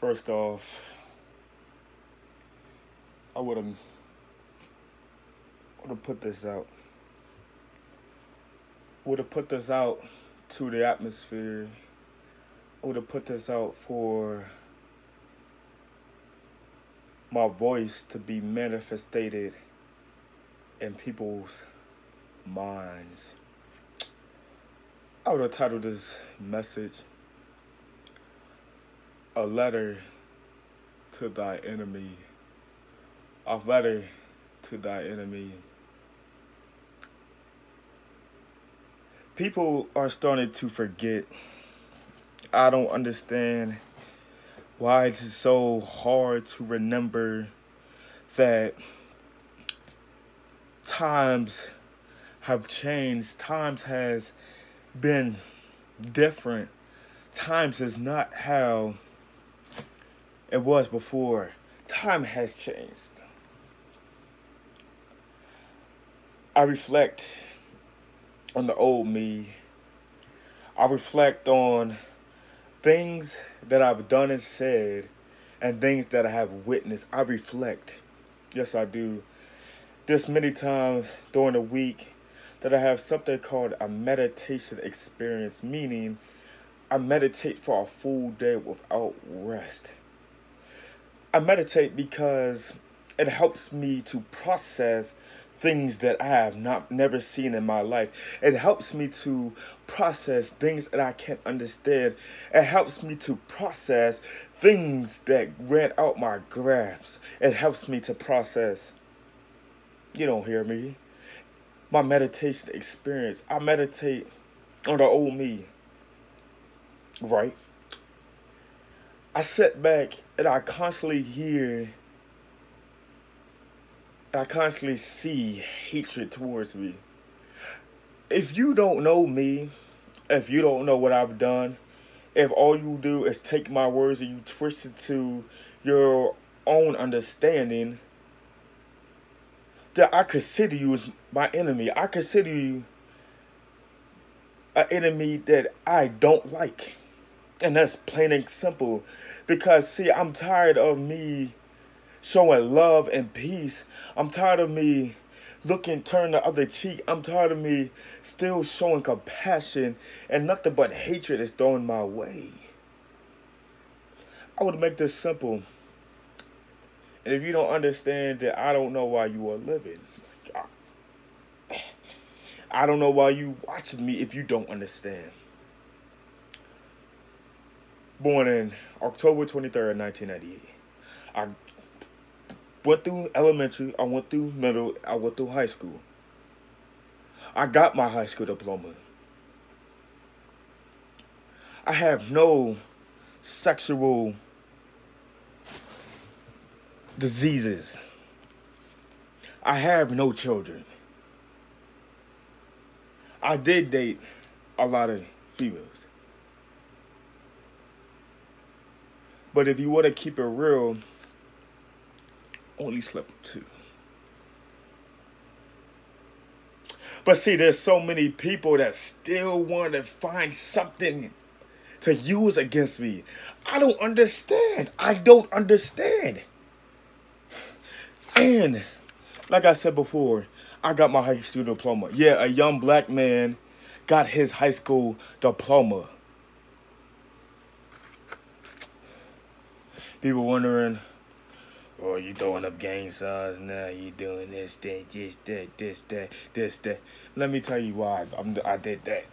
First off, I would have put this out. Would have put this out to the atmosphere. I would have put this out for my voice to be manifested in people's minds. I would have titled this message, "A Letter to Thy Enemy." A letter to thy enemy. People are starting to forget. I don't understand why it's so hard to remember that times have changed. Times has been different. Times is not how it was before. Time has changed. I reflect on the old me. I reflect on things that I've done and said and things that I have witnessed. I reflect. Yes, I do. There's many times during the week that I have something called a meditation experience, meaning I meditate for a full day without rest. I meditate because it helps me to process things that I have never seen in my life. It helps me to process things that I can't understand. It helps me to process things that ran out my grasp. It helps me to process. You don't hear me. My meditation experience. I meditate on the old me. Right? I sit back and I constantly see hatred towards me. If you don't know me, if you don't know what I've done, if all you do is take my words and you twist it to your own understanding, then I consider you as my enemy. I consider you an enemy that I don't like. And that's plain and simple. Because, see, I'm tired of me showing love and peace. I'm tired of me turn the other cheek. I'm tired of me still showing compassion and nothing but hatred is thrown my way. I would make this simple. And if you don't understand that, I don't know why you are living. I don't know why you watching me if you don't understand. Born in October 23rd, 1998. I went through elementary, I went through middle, I went through high school. I got my high school diploma. I have no sexual diseases. I have no children. I did date a lot of females. But if you want to keep it real, only slept with 2. But see, there's so many people that still want to find something to use against me. I don't understand. I don't understand. And like I said before, I got my high school diploma. Yeah, a young black man got his high school diploma. People wondering, oh, you throwing up gang signs now, you doing this, that. Let me tell you why I did that.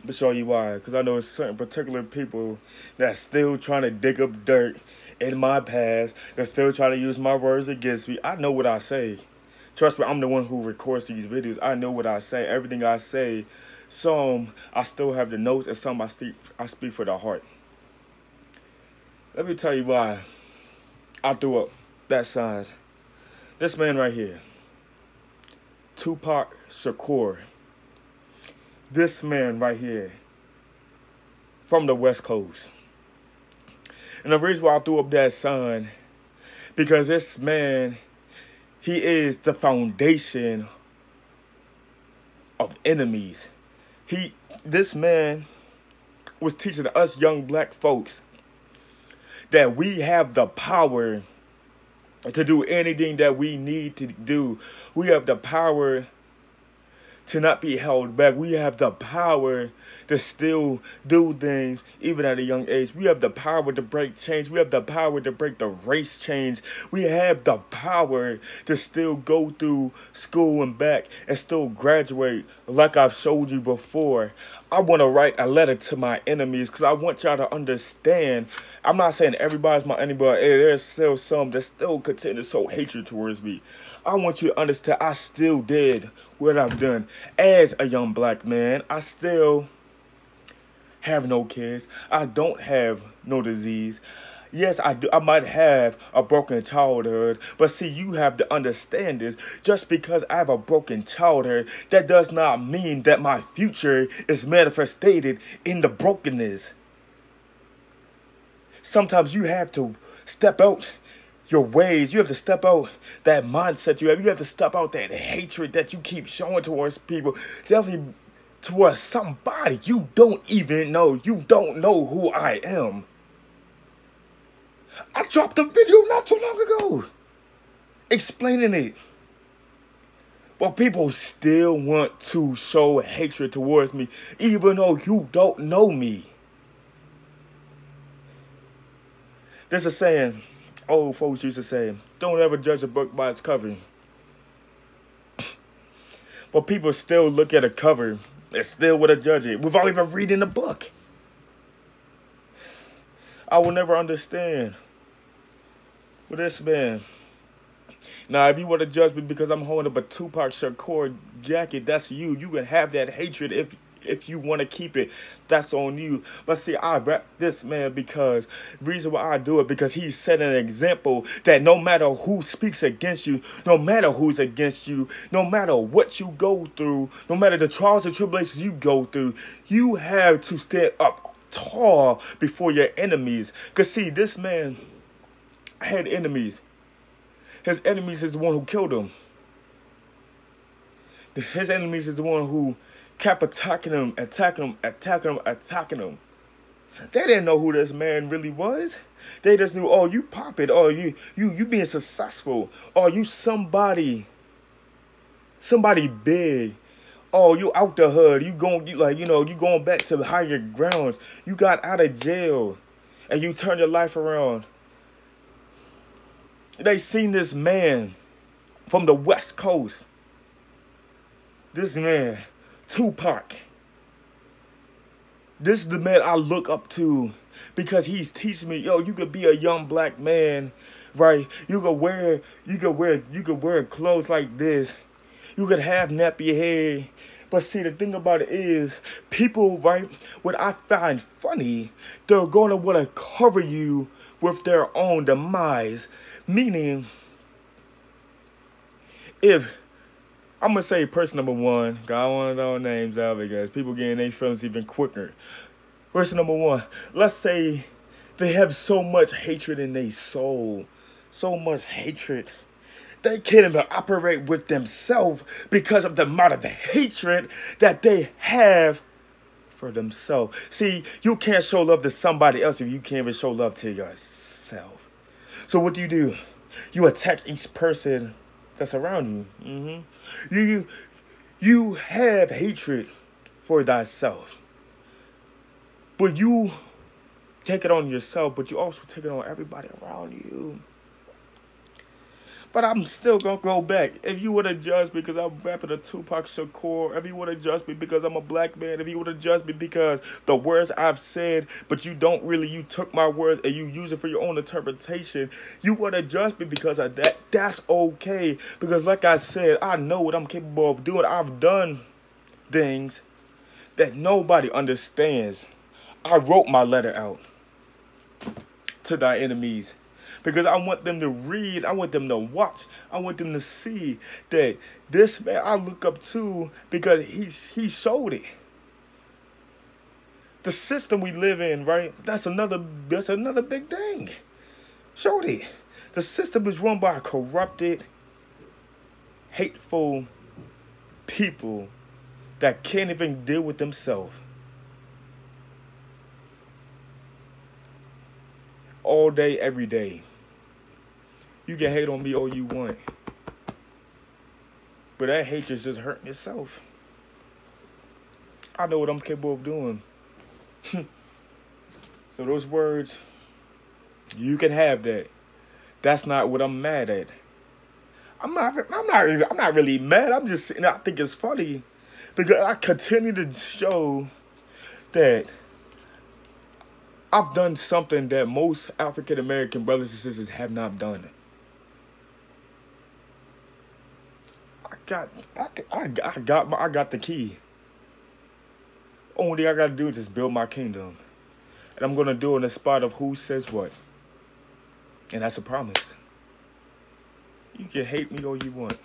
But show you why. Because I know there's certain particular people that's still trying to dig up dirt in my past. They're still trying to use my words against me. I know what I say. Trust me, I'm the one who records these videos. I know what I say. Everything I say. Some, I still have the notes, and some I speak for the heart. Let me tell you why I threw up that sign. This man right here, Tupac Shakur. This man right here, from the West Coast. And the reason why I threw up that sign, because this man, he is the foundation of enemies. This man was teaching us young black folks that we have the power to do anything that we need to do. We have the power to not be held back. We have the power to still do things even at a young age. We have the power to break chains. We have the power to break the race chains. We have the power to still go through school and back and still graduate like I've showed you before. I want to write a letter to my enemies because I want y'all to understand. I'm not saying everybody's my enemy, but there's still some that still continue to show hatred towards me. I want you to understand I still did what I've done as a young black man. I still have no kids. I don't have no disease. Yes, I do. I might have a broken childhood, but see, you have to understand this. Just because I have a broken childhood, that does not mean that my future is manifested in the brokenness. Sometimes you have to step out your ways. You have to step out that mindset you have. You have to step out that hatred that you keep showing towards people. Definitely towards somebody you don't even know. You don't know who I am. I dropped a video not too long ago explaining it. But people still want to show hatred towards me even though you don't know me. There's a saying old folks used to say, don't ever judge a book by its cover. But people still look at a cover and still want to judge it without even reading the book. I will never understand with this man. Now, if you want to judge me because I'm holding up a Tupac Shakur jacket, that's you. You can have that hatred if you want to keep it. That's on you. But see, I rap this man because the reason why I do it, because he set an example that no matter who speaks against you, no matter who's against you, no matter what you go through, no matter the trials and tribulations you go through, you have to stand up tall before your enemies. Because see, this man had enemies. His enemies is the one who killed him. His enemies is the one who kept attacking him. They didn't know who this man really was. They just knew, oh, you popping, oh, you being successful, oh, you somebody big, oh, you out the hood, you going back to higher grounds. You got out of jail, and you turned your life around. They seen this man from the West Coast. This man, Tupac. This is the man I look up to because he's teaching me, yo, you could be a young black man, right? You could wear clothes like this. You could have nappy hair. But see, the thing about it is, people, right, what I find funny, they're going to want to cover you with their own demise. Meaning, if, I'm going to say person number one, I don't want to throw names out because people getting their feelings even quicker. Person number one, let's say they have so much hatred in their soul, so much hatred, they can't even operate with themselves because of the amount of hatred that they have for themselves. See, you can't show love to somebody else if you can't even show love to yourself. So what do? You attack each person that's around you. You have hatred for thyself. But you take it on yourself, but you also take it on everybody around you. But I'm still going to go back. If you would have judged me because I'm rapping a Tupac Shakur, if you would have judged me because I'm a black man, if you would have judged me because the words I've said, but you took my words and you use it for your own interpretation, you would have judged me because of that. That's okay. Because like I said, I know what I'm capable of doing. I've done things that nobody understands. I wrote my letter out to thy enemies. Because I want them to read, I want them to watch, I want them to see that this man I look up to because he showed it. The system we live in, right? That's another big thing. Showed it. The system is run by corrupted, hateful people that can't even deal with themselves. all day, every day. You can hate on me all you want. But that hatred's just hurting yourself. I know what I'm capable of doing. So those words, you can have that. That's not what I'm mad at. I'm not really mad. I'm just saying I think it's funny because I continue to show that I've done something that most African American brothers and sisters have not done. I got the key. Only thing I gotta do is just build my kingdom. And I'm gonna do it in the spot of who says what. And that's a promise. You can hate me all you want.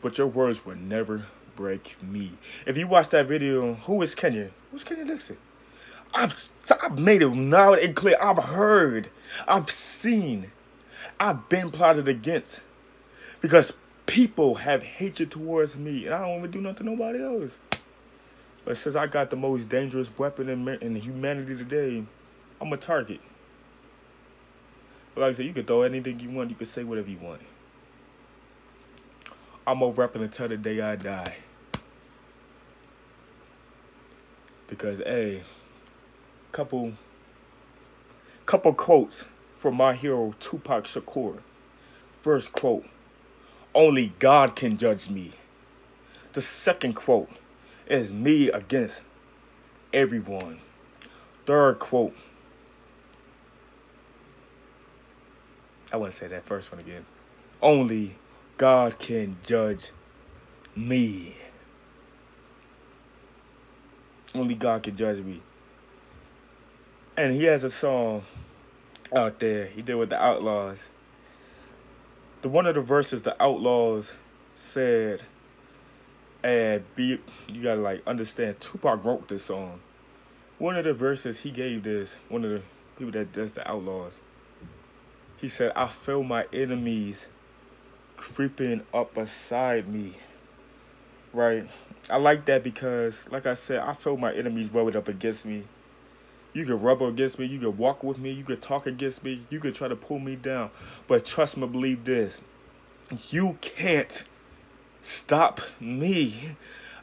But your words will never break me. If you watch that video, who is Kenya? Who's Kenya Dixon? I've made it loud and clear. I've heard. I've seen. I've been plotted against. Because people have hatred towards me. And I don't even do nothing to nobody else. But since I got the most dangerous weapon in humanity today, I'm a target. But like I said, you can throw anything you want. You can say whatever you want. I'm gonna rap until the day I die. Because, hey, couple quotes from my hero, Tupac Shakur. First quote, only God can judge me. The second quote is me against everyone. Third quote, I want to say that first one again. Only God can judge me. Only God can judge me. And he has a song out there he did with the Outlaws. One of the verses the Outlaws said, and you gotta like understand, Tupac wrote this song. One of the verses he gave this, one of the people that does the Outlaws, he said, I feel my enemies creeping up beside me. Right? I like that because, like I said, I feel my enemies rubbing up against me. You can rub against me, you can walk with me, you can talk against me, you can try to pull me down. But trust me, believe this. You can't stop me.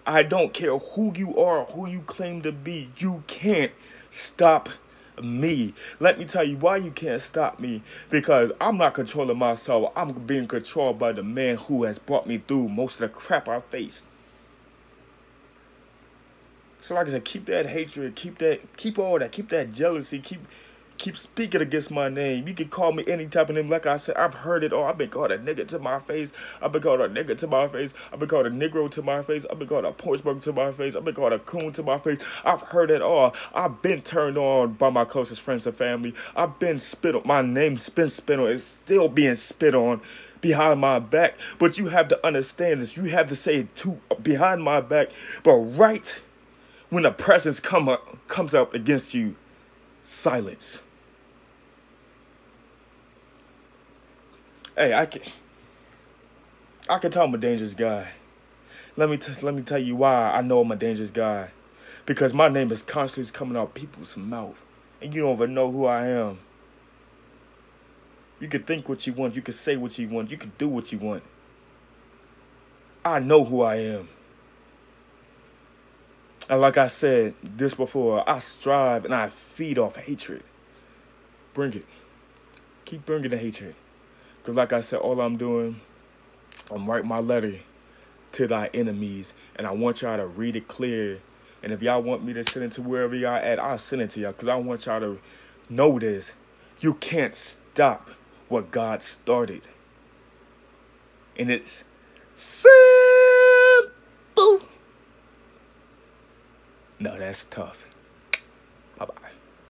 I don't care who you are, who you claim to be. You can't stop me. Let me tell you why you can't stop me. Because I'm not controlling myself. I'm being controlled by the man who has brought me through most of the crap I faced. So like I said, keep that hatred, keep all that, keep that jealousy, keep speaking against my name. You can call me any type of name. Like I said, I've heard it all. I've been called a nigga to my face. I've been called a nigga to my face. I've been called a Negro to my face. I've been called a Porchburg to my face. I've been called a coon to my face. I've heard it all. I've been turned on by my closest friends and family. I've been spit on. My name's been spit on. It's still being spit on behind my back. But you have to understand this. You have to say it too behind my back. But right when the presence comes up against you, silence. Hey, I can tell I'm a dangerous guy. Let me tell you why I know I'm a dangerous guy. Because my name is constantly coming out people's mouth, and you don't even know who I am. You can think what you want, you can say what you want, you can do what you want. I know who I am. And like I said this before, I strive and I feed off hatred. Bring it. Keep bringing the hatred. Because like I said, all I'm doing, I'm writing my letter to thy enemies. And I want y'all to read it clear. And if y'all want me to send it to wherever y'all at, I'll send it to y'all. Because I want y'all to know this. You can't stop what God started. And it's simple. No, that's tough. Bye-bye.